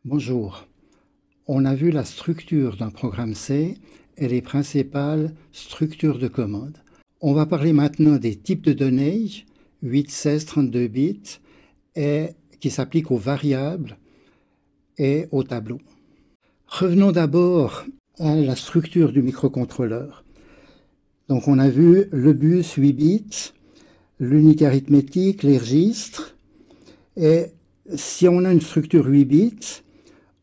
Bonjour. On a vu la structure d'un programme C et les principales structures de commande. On va parler maintenant des types de données, 8, 16, 32 bits, et qui s'appliquent aux variables et aux tableaux. Revenons d'abord à la structure du microcontrôleur. Donc on a vu le bus 8 bits, l'unité arithmétique, les registres, et si on a une structure 8 bits,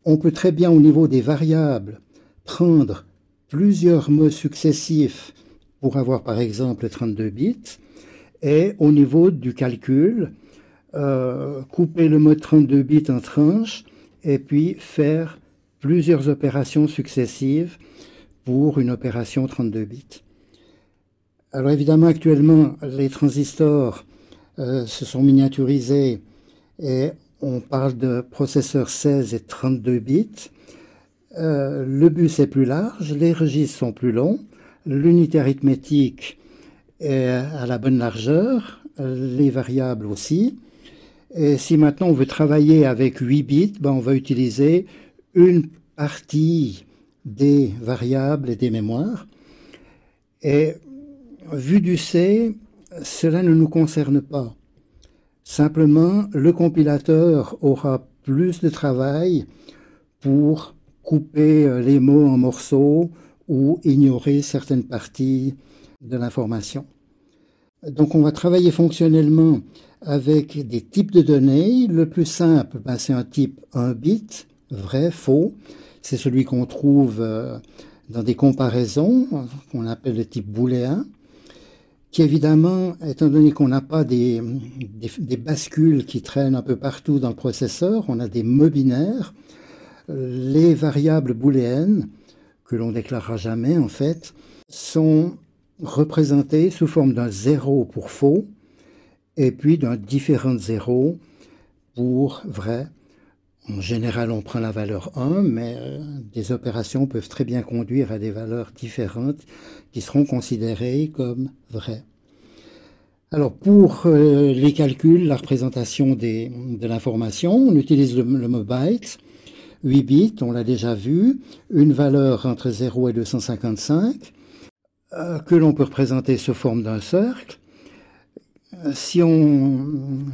on peut très bien, au niveau des variables, prendre plusieurs mots successifs pour avoir par exemple 32 bits, et au niveau du calcul, couper le mot 32 bits en tranches, et puis faire plusieurs opérations successives pour une opération 32 bits. Alors évidemment, actuellement, les transistors se sont miniaturisés et on parle de processeurs 16 et 32 bits. Le bus est plus large, les registres sont plus longs, l'unité arithmétique est à la bonne largeur, les variables aussi. Et si maintenant on veut travailler avec 8 bits, on va utiliser une partie des variables et des mémoires. Et vu du C, cela ne nous concerne pas. Simplement, le compilateur aura plus de travail pour couper les mots en morceaux ou ignorer certaines parties de l'information. Donc on va travailler fonctionnellement avec des types de données. Le plus simple, c'est un type 1 bit, vrai, faux. C'est celui qu'on trouve dans des comparaisons, qu'on appelle le type booléen, qui évidemment, étant donné qu'on n'a pas des bascules qui traînent un peu partout dans le processeur, on a des mots binaires. Les variables booléennes, que l'on déclarera jamais en fait, sont représentées sous forme d'un 0 pour faux, et puis d'un différent de 0 pour vrai. En général, on prend la valeur 1, mais des opérations peuvent très bien conduire à des valeurs différentes qui seront considérées comme vraies. Alors, pour les calculs, la représentation de l'information, on utilise le mot byte, 8 bits, on l'a déjà vu, une valeur entre 0 et 255, que l'on peut représenter sous forme d'un cercle. Si on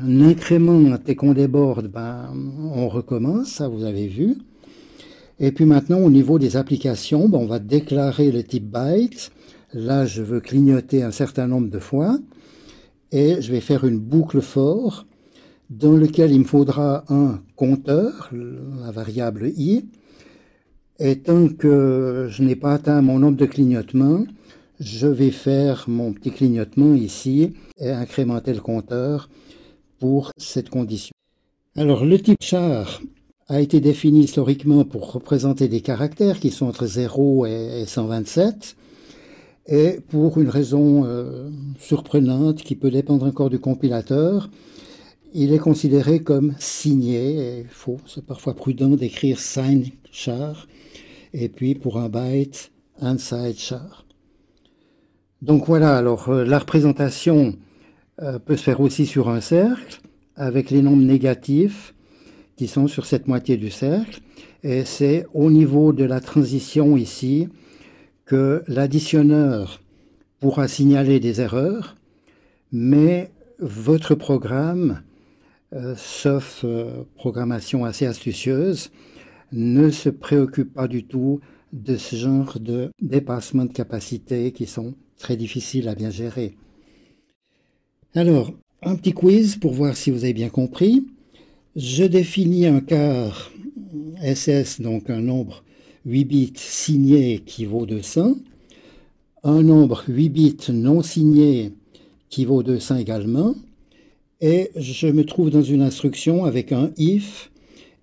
incrémente et qu'on déborde, on recommence, ça vous avez vu. Et puis maintenant, au niveau des applications, on va déclarer le type byte. Là, je veux clignoter un certain nombre de fois. Et je vais faire une boucle for dans laquelle il me faudra un compteur, la variable i. Et tant que je n'ai pas atteint mon nombre de clignotements, je vais faire mon petit clignotement ici et incrémenter le compteur pour cette condition. Alors le type char a été défini historiquement pour représenter des caractères qui sont entre 0 et 127. Et pour une raison surprenante qui peut dépendre encore du compilateur, il est considéré comme signé. C'est parfois prudent d'écrire sign char, et puis pour un byte, unsigned char. Donc voilà, alors la représentation peut se faire aussi sur un cercle, avec les nombres négatifs qui sont sur cette moitié du cercle. Et c'est au niveau de la transition ici que l'additionneur pourra signaler des erreurs, mais votre programme, sauf programmation assez astucieuse, ne se préoccupe pas du tout de ce genre de dépassement de capacité qui sont très difficiles à bien gérer. Alors, un petit quiz pour voir si vous avez bien compris. Je définis un quart SS, donc un nombre 8 bits signé qui vaut 200, un nombre 8 bits non signé qui vaut 200 également, et je me trouve dans une instruction avec un if,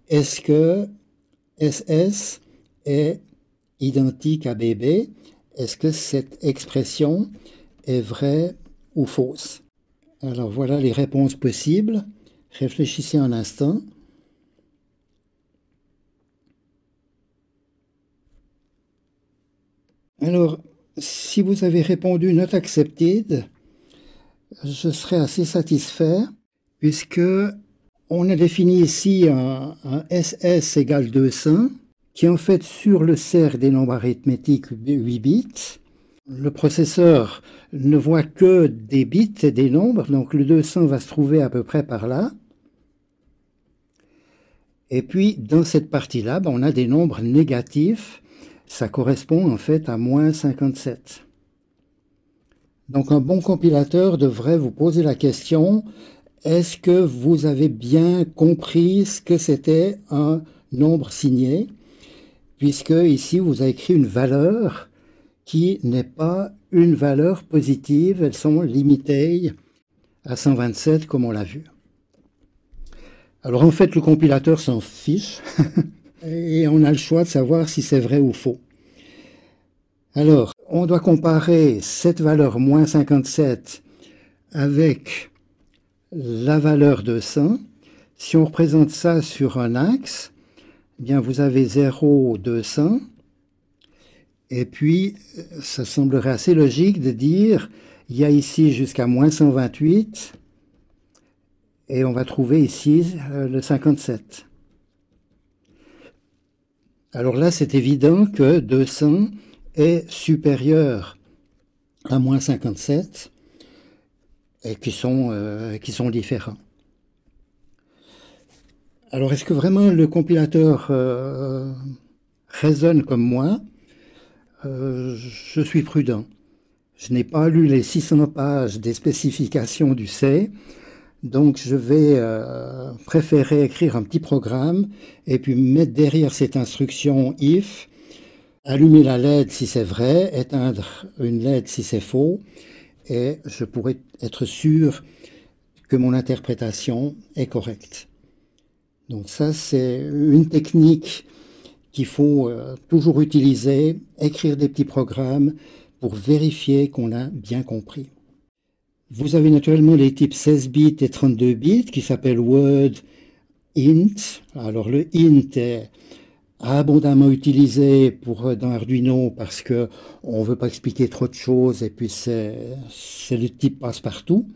est-ce que SS est identique à BB, est-ce que cette expression est vraie ou fausse? Alors voilà les réponses possibles, réfléchissez un instant. Alors, si vous avez répondu Not Accepted, je serai assez satisfait puisque On a défini ici un SS égale 200, qui est en fait sur le cercle des nombres arithmétiques 8 bits. Le processeur ne voit que des bits et des nombres, donc le 200 va se trouver à peu près par là. Et puis, dans cette partie-là, on a des nombres négatifs. Ça correspond en fait à moins 57. Donc, un bon compilateur devrait vous poser la question, est-ce que vous avez bien compris ce que c'était un nombre signé? Puisque ici, vous avez écrit une valeur qui n'est pas une valeur positive. Elles sont limitées à 127, comme on l'a vu. Alors en fait, le compilateur s'en fiche et on a le choix de savoir si c'est vrai ou faux. Alors, on doit comparer cette valeur moins 57 avec la valeur 200. Si on représente ça sur un axe, eh bien vous avez 0, 200. Et puis, ça semblerait assez logique de dire, il y a ici jusqu'à moins 128. Et on va trouver ici le 57. Alors là, c'est évident que 200 est supérieur à moins 57 et qui sont différents. Alors, est-ce que vraiment le compilateur raisonne comme moi? Je suis prudent. Je n'ai pas lu les 600 pages des spécifications du C. Donc, je vais préférer écrire un petit programme et puis mettre derrière cette instruction if, allumer la LED si c'est vrai, éteindre une LED si c'est faux, et je pourrais être sûr que mon interprétation est correcte. Donc ça, c'est une technique qu'il faut toujours utiliser, écrire des petits programmes pour vérifier qu'on a bien compris. Vous avez naturellement les types 16 bits et 32 bits qui s'appellent word, int. Alors le int est abondamment utilisé dans Arduino parce qu'on ne veut pas expliquer trop de choses et puis c'est le type passe-partout.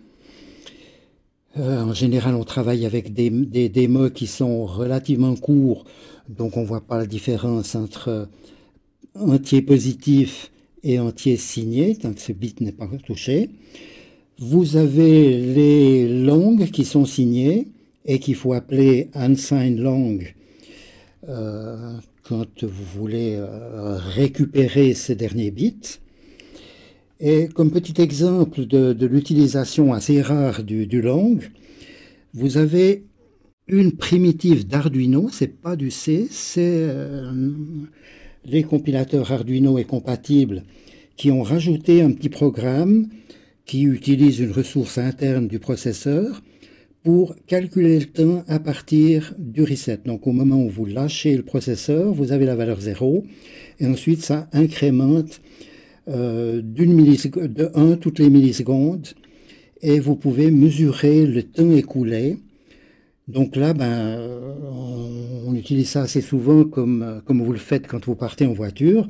En général, on travaille avec des démos qui sont relativement courts, donc on ne voit pas la différence entre entier positif et entier signé, tant que ce bit n'est pas touché. Vous avez les langues qui sont signées et qu'il faut appeler unsigned long quand vous voulez récupérer ces derniers bits. Et comme petit exemple de l'utilisation assez rare du long, vous avez une primitive d'Arduino, c'est pas du C, c'est les compilateurs Arduino et compatibles qui ont rajouté un petit programme qui utilise une ressource interne du processeur pour calculer le temps à partir du reset. Donc au moment où vous lâchez le processeur, vous avez la valeur 0, et ensuite ça incrémente de 1 toutes les millisecondes, et vous pouvez mesurer le temps écoulé. Donc là, on utilise ça assez souvent comme vous le faites quand vous partez en voiture.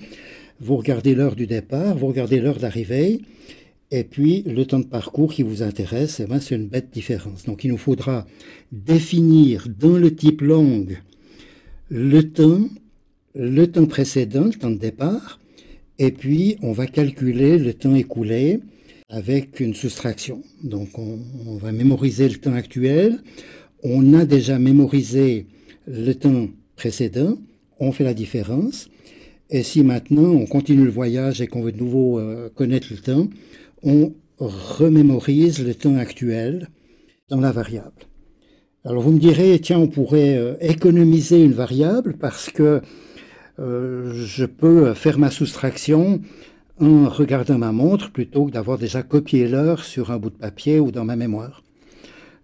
Vous regardez l'heure du départ, vous regardez l'heure d'arrivée, et puis le temps de parcours qui vous intéresse, c'est une bête différence. Donc il nous faudra définir dans le type long le temps précédent, le temps de départ, et puis on va calculer le temps écoulé avec une soustraction. Donc on va mémoriser le temps actuel, on a déjà mémorisé le temps précédent, on fait la différence, et si maintenant on continue le voyage et qu'on veut de nouveau connaître le temps, on remémorise le temps actuel dans la variable. Alors vous me direz, tiens, on pourrait économiser une variable parce que je peux faire ma soustraction en regardant ma montre plutôt que d'avoir déjà copié l'heure sur un bout de papier ou dans ma mémoire.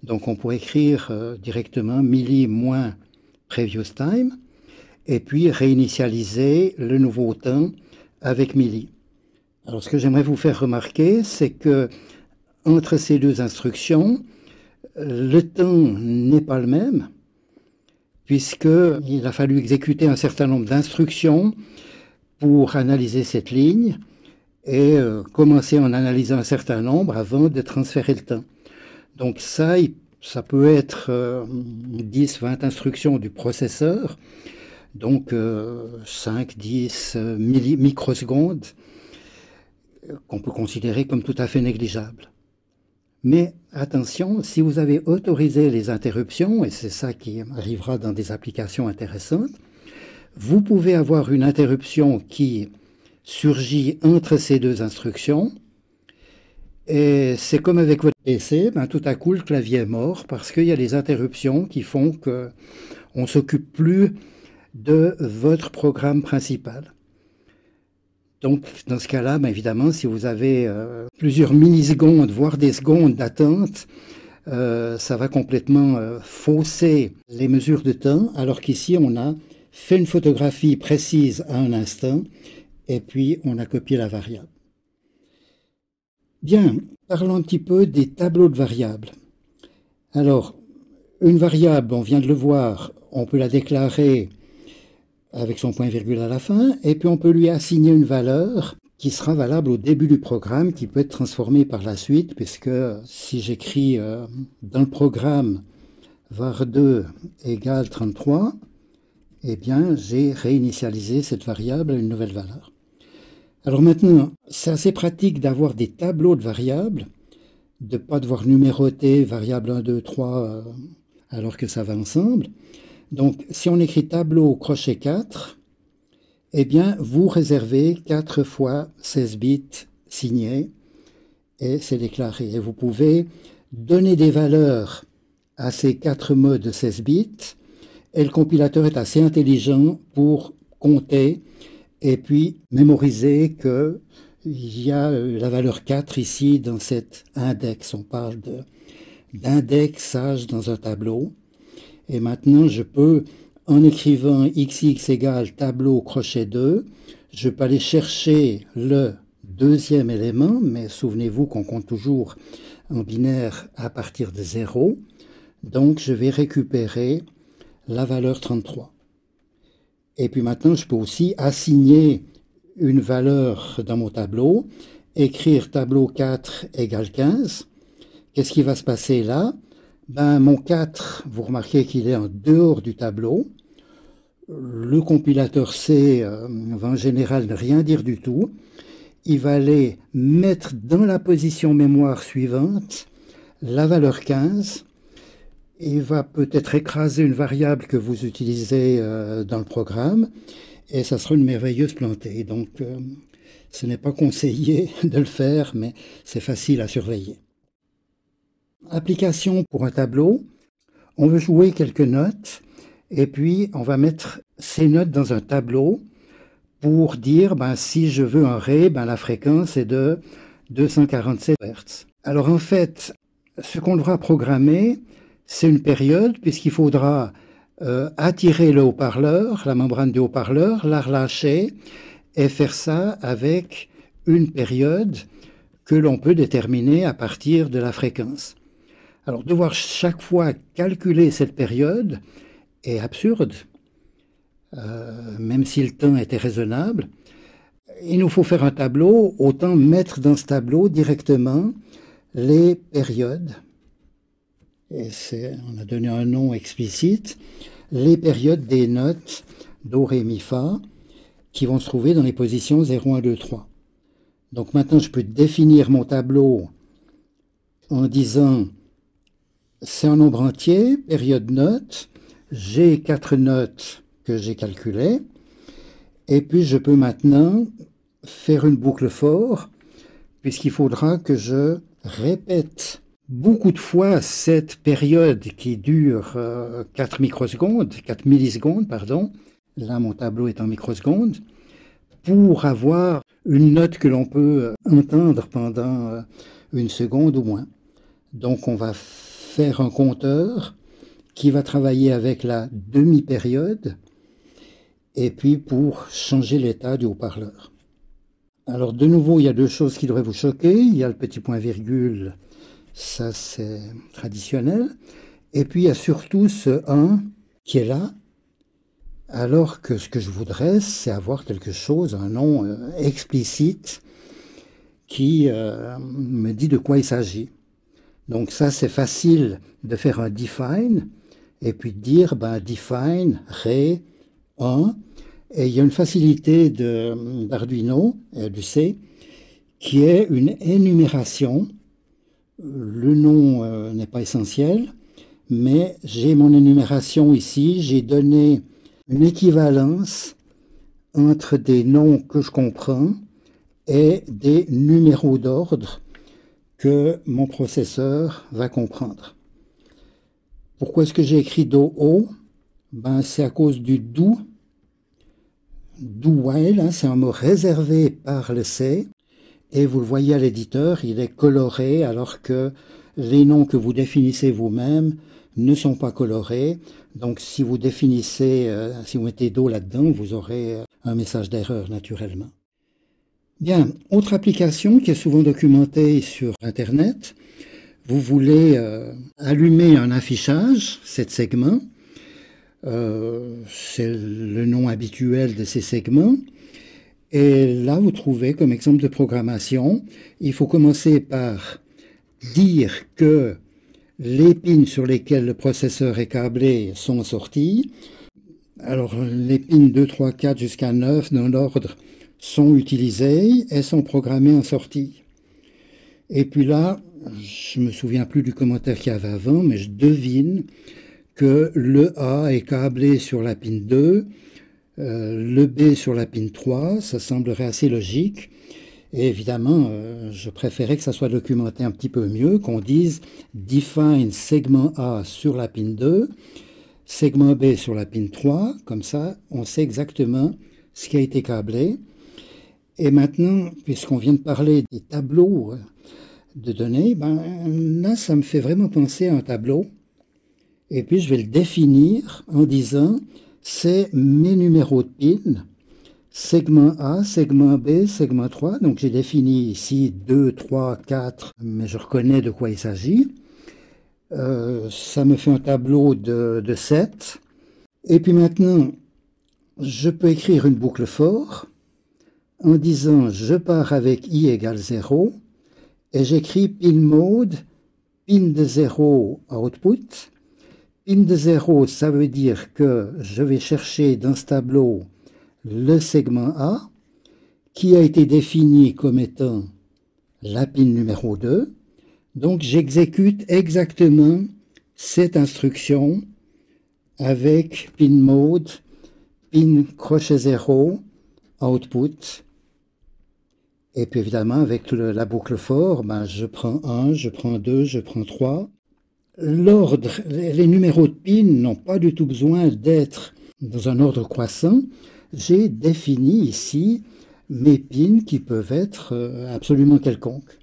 Donc on pourrait écrire directement milli moins previous time et puis réinitialiser le nouveau temps avec milli. Alors ce que j'aimerais vous faire remarquer, c'est que entre ces deux instructions, le temps n'est pas le même, puisqu'il a fallu exécuter un certain nombre d'instructions pour analyser cette ligne et commencer en analysant un certain nombre avant de transférer le temps. Donc ça, Ça peut être 10, 20 instructions du processeur, donc 5, 10 microsecondes, qu'on peut considérer comme tout à fait négligeables. Mais attention, si vous avez autorisé les interruptions, et c'est ça qui arrivera dans des applications intéressantes, vous pouvez avoir une interruption qui surgit entre ces deux instructions, et c'est comme avec votre PC, ben, tout à coup le clavier est mort parce qu'il y a des interruptions qui font qu'on ne s'occupe plus de votre programme principal. Donc dans ce cas-là, ben, évidemment, si vous avez plusieurs millisecondes, voire des secondes d'attente, ça va complètement fausser les mesures de temps, alors qu'ici on a fait une photographie précise à un instant, et puis on a copié la variable. Bien, parlons un petit peu des tableaux de variables. Alors, une variable, on vient de le voir, on peut la déclarer avec son point-virgule à la fin, et puis on peut lui assigner une valeur qui sera valable au début du programme, qui peut être transformée par la suite, puisque si j'écris dans le programme var2 égale 33, eh bien j'ai réinitialisé cette variable à une nouvelle valeur. Alors maintenant, c'est assez pratique d'avoir des tableaux de variables, de ne pas devoir numéroter variable 1, 2, 3 alors que ça va ensemble. Donc si on écrit tableau crochet 4, eh bien vous réservez 4 fois 16 bits signés et c'est déclaré. Et vous pouvez donner des valeurs à ces 4 mots de 16 bits et le compilateur est assez intelligent pour compter et puis mémoriser qu'il y a la valeur 4 ici dans cet index. On parle d'indexage dans un tableau. Et maintenant, je peux, en écrivant xx égale tableau crochet 2, je peux aller chercher le deuxième élément, mais souvenez-vous qu'on compte toujours en binaire à partir de 0. Donc, je vais récupérer la valeur 33. Et puis maintenant, je peux aussi assigner une valeur dans mon tableau, écrire tableau 4 égale 15. Qu'est-ce qui va se passer là? Ben, mon 4, vous remarquez qu'il est en dehors du tableau. Le compilateur C va en général ne rien dire du tout. Il va aller mettre dans la position mémoire suivante la valeur 15. Il va peut-être écraser une variable que vous utilisez dans le programme et ça sera une merveilleuse plantée. Donc ce n'est pas conseillé de le faire, mais c'est facile à surveiller. Application pour un tableau, on veut jouer quelques notes et puis on va mettre ces notes dans un tableau pour dire ben, si je veux un Ré, ben, la fréquence est de 247 Hz. Alors en fait, ce qu'on devra programmer, c'est une période, puisqu'il faudra attirer le haut-parleur, la membrane du haut-parleur, la relâcher, et faire ça avec une période que l'on peut déterminer à partir de la fréquence. Alors, devoir chaque fois calculer cette période est absurde, même si le temps était raisonnable. Il nous faut faire un tableau, autant mettre dans ce tableau directement les périodes. Et on a donné un nom explicite, les périodes des notes Do, Ré, Mi, Fa, qui vont se trouver dans les positions 0, 1, 2, 3. Donc maintenant, je peux définir mon tableau en disant, c'est un nombre entier, période note, j'ai 4 notes que j'ai calculées, et puis je peux maintenant faire une boucle for, puisqu'il faudra que je répète beaucoup de fois cette période qui dure 4 microsecondes, 4 millisecondes, pardon, là mon tableau est en microsecondes, pour avoir une note que l'on peut entendre pendant une seconde ou moins. Donc on va faire un compteur qui va travailler avec la demi-période et puis pour changer l'état du haut-parleur. Alors de nouveau, il y a deux choses qui devraient vous choquer. Il y a le petit point-virgule, ça c'est traditionnel. Et puis il y a surtout ce 1 qui est là, alors que ce que je voudrais, c'est avoir quelque chose, un nom explicite qui me dit de quoi il s'agit. Donc ça, c'est facile de faire un define et puis de dire define ré 1. Et il y a une facilité d'Arduino, du C, qui est une énumération. Le nom n'est pas essentiel, mais j'ai mon énumération ici. J'ai donné une équivalence entre des noms que je comprends et des numéros d'ordre que mon processeur va comprendre. Pourquoi est-ce que j'ai écrit do O? C'est à cause du do while, hein, c'est un mot réservé par le C, et vous le voyez à l'éditeur, il est coloré alors que les noms que vous définissez vous-même ne sont pas colorés. Donc si vous définissez, si vous mettez do là-dedans, vous aurez un message d'erreur naturellement. Bien, autre application qui est souvent documentée sur Internet, vous voulez allumer un affichage, 7 segments, c'est le nom habituel de ces segments. Et là, vous trouvez comme exemple de programmation, il faut commencer par dire que les pins sur lesquels le processeur est câblé sont sortis. Alors, les pins 2, 3, 4 jusqu'à 9 dans l'ordre sont utilisés et sont programmés en sortie. Et puis là, je ne me souviens plus du commentaire qu'il y avait avant, mais je devine que le A est câblé sur la pin 2, le B sur la pin 3, ça semblerait assez logique. Et évidemment, je préférais que ça soit documenté un petit peu mieux, qu'on dise define segment A sur la pin 2, segment B sur la pin 3, comme ça on sait exactement ce qui a été câblé. Et maintenant, puisqu'on vient de parler des tableaux de données, là ça me fait vraiment penser à un tableau. Et puis je vais le définir en disant, c'est mes numéros de pin, segment A, segment B, segment 3. Donc j'ai défini ici 2, 3, 4, mais je reconnais de quoi il s'agit. Ça me fait un tableau de 7. Et puis maintenant, je peux écrire une boucle for en disant, je pars avec i égale 0, et j'écris pin mode, pin de 0 output. Pin de 0, ça veut dire que je vais chercher dans ce tableau le segment A, qui a été défini comme étant la pin numéro 2. Donc j'exécute exactement cette instruction avec pin mode, pin crochet 0, output. Et puis évidemment, avec la boucle for, je prends 1, je prends 2, je prends 3. L'ordre, les numéros de pin n'ont pas du tout besoin d'être dans un ordre croissant. J'ai défini ici mes pins qui peuvent être absolument quelconques.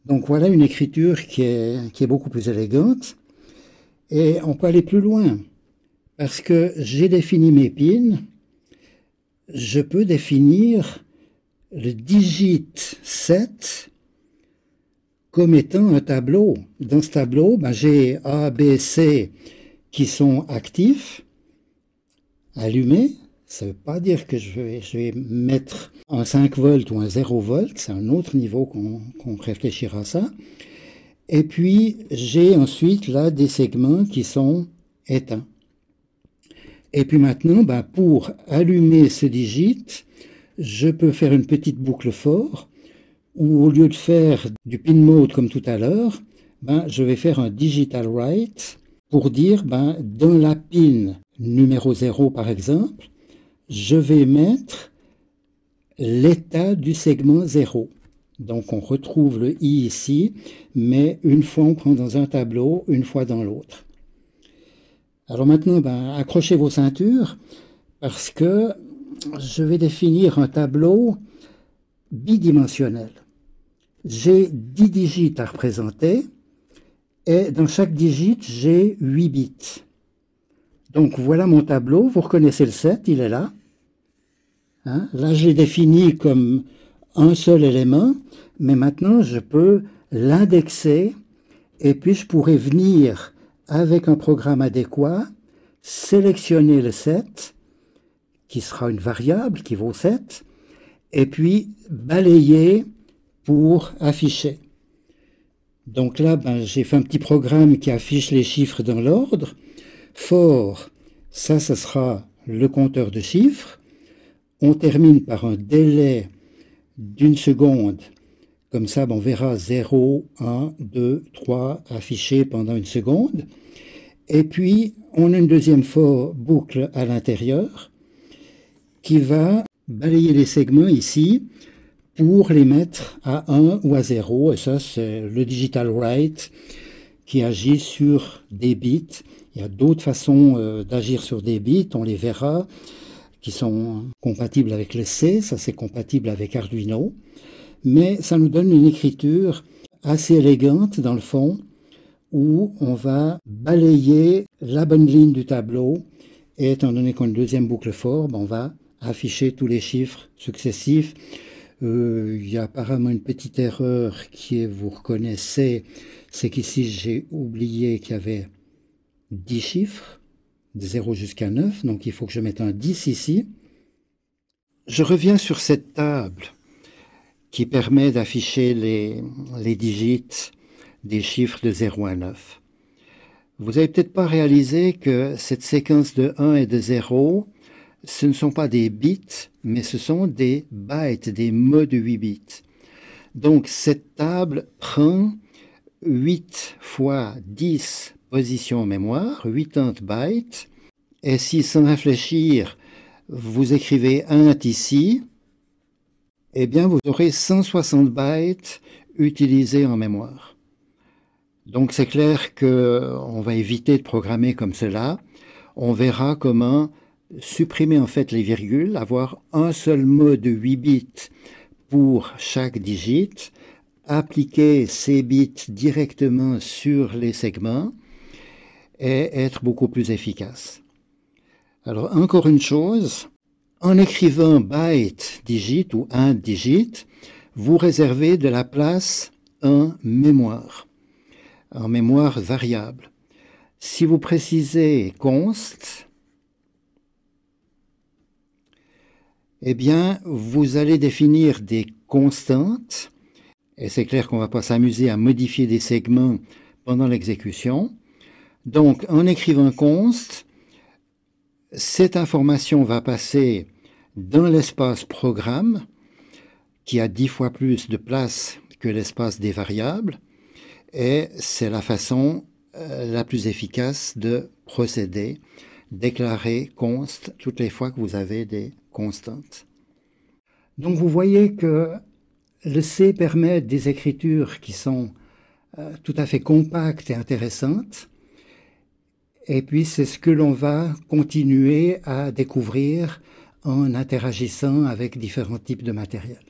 Donc voilà une écriture qui est beaucoup plus élégante. Et on peut aller plus loin. Parce que j'ai défini mes pins, je peux définir le digit 7 comme étant un tableau. Dans ce tableau, j'ai A, B, C qui sont actifs, allumés. Ça ne veut pas dire que je vais mettre un 5 volts ou un 0 volts, c'est un autre niveau qu'on réfléchira à ça. Et puis, j'ai ensuite là des segments qui sont éteints. Et puis maintenant, pour allumer ce digit, je peux faire une petite boucle for, où au lieu de faire du pin mode comme tout à l'heure, je vais faire un digital write pour dire, dans la pin numéro 0 par exemple, je vais mettre l'état du segment 0. Donc on retrouve le i ici, mais une fois on prend dans un tableau, une fois dans l'autre. Alors maintenant, accrochez vos ceintures, parce que je vais définir un tableau bidimensionnel. J'ai 10 digits à représenter, et dans chaque digit, j'ai 8 bits. Donc voilà mon tableau, vous reconnaissez le 7, il est là. Là, je l'ai défini comme un seul élément, mais maintenant, je peux l'indexer, et puis je pourrais venir, avec un programme adéquat, sélectionner le 7, qui sera une variable qui vaut 7, et puis balayer pour afficher. Donc là, j'ai fait un petit programme qui affiche les chiffres dans l'ordre. For, ça sera le compteur de chiffres. On termine par un délai d'une seconde. Comme ça, on verra 0, 1, 2, 3 affichés pendant une seconde. Et puis, on a une deuxième for boucle à l'intérieur qui va balayer les segments ici pour les mettre à 1 ou à 0. Et ça, c'est le digital write qui agit sur des bits. Il y a d'autres façons d'agir sur des bits, on les verra, qui sont compatibles avec le C, ça c'est compatible avec Arduino. Mais ça nous donne une écriture assez élégante dans le fond, où on va balayer la bonne ligne du tableau. Et étant donné qu'on a une deuxième boucle for, on va afficher tous les chiffres successifs. Il y a apparemment une petite erreur qui est, vous reconnaissez, c'est qu'ici j'ai oublié qu'il y avait 10 chiffres, de 0 jusqu'à 9, donc il faut que je mette un 10 ici. Je reviens sur cette table qui permet d'afficher les digits des chiffres de 0 à 9. Vous n'avez peut-être pas réalisé que cette séquence de 1 et de 0, ce ne sont pas des bits, mais ce sont des bytes, des mots de 8 bits. Donc cette table prend 8 fois 10 positions en mémoire, 80 bytes, et si sans réfléchir, vous écrivez int ici, eh bien vous aurez 160 bytes utilisés en mémoire. Donc c'est clair qu'on va éviter de programmer comme cela. On verra comment supprimer en fait les virgules, avoir un seul mot de 8 bits pour chaque digit, appliquer ces bits directement sur les segments et être beaucoup plus efficace. Alors encore une chose, en écrivant byte digit ou int digit, vous réservez de la place en mémoire variable. Si vous précisez const, eh bien, vous allez définir des constantes, et c'est clair qu'on ne va pas s'amuser à modifier des segments pendant l'exécution. Donc, en écrivant const, cette information va passer dans l'espace programme, qui a 10 fois plus de place que l'espace des variables, et c'est la façon la plus efficace de procéder, déclarer const toutes les fois que vous avez des constantes. Donc vous voyez que le C permet des écritures qui sont tout à fait compactes et intéressantes, et puis c'est ce que l'on va continuer à découvrir en interagissant avec différents types de matériel.